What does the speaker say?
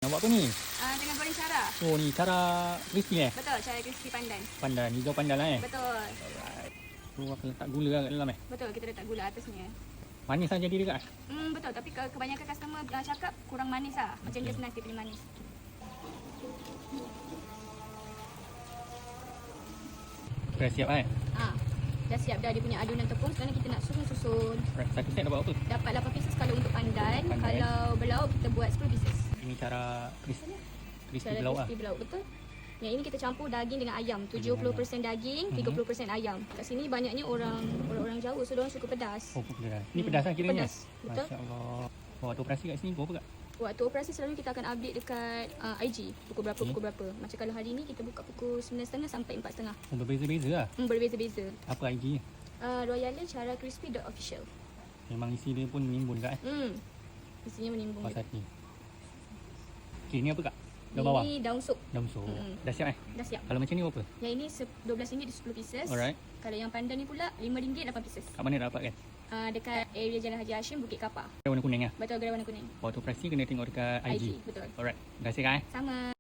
Nak buat apa ni? Dengan goreng cara. Oh ni cara crispy Betul, cara crispy pandan. Pandan, hijau pandan lah Betul. Alright. So aku letak gula kat dalam Betul, kita letak gula atasnya. Manis saja dia dekat Betul, tapi kebanyakan customer cakap kurang manis lah. Macam dia senang sikit pilih manis. Dah siap Dah siap dah dia punya adunan tepung. Sekarang kita nak susun-susun. Alright, satu set dapat apa? Dapat 8 pieces kalau untuk pandan. Kalau belau kita buat 10 pieces. Ini cara crispy Cara belau crispy belau, betul. Yang ini kita campur daging dengan ayam. 70% daging, 30% ayam. Kat sini banyaknya orang Jawa, so diorang suka pedas. Oh pedas. Ini pedas lah kiranya. Pedas, betul. Masya-Allah. Waktu operasi kat sini pukul apa kak? Waktu operasi selalu kita akan update dekat IG pukul berapa. Macam kalau hari ni kita buka pukul 9.30 sampai 4.30. Oh, berbeza-beza lah. Berbeza-beza. Apa IG ni? Royale cara crispy.official. Memang isi dia pun menimbun kak Isinya menimbun. Pasal ni. Okay, ni apa kak? Daun bawang? Ini daun sup. Daun sup. Dah siap Dah siap. Kalau macam ni berapa? Yang ini RM12 di 10 pieces. Alright. Kalau yang pandan ni pula RM5 8 pieces. Kat mana dapat kan? Dekat area Jalan Haji Hashim, Bukit Kapar. Warna kuning lah. Betul, gerai warna kuning. Waktu operasi kena tengok dekat IG. Betul. Alright. Terima kasih kak Sama.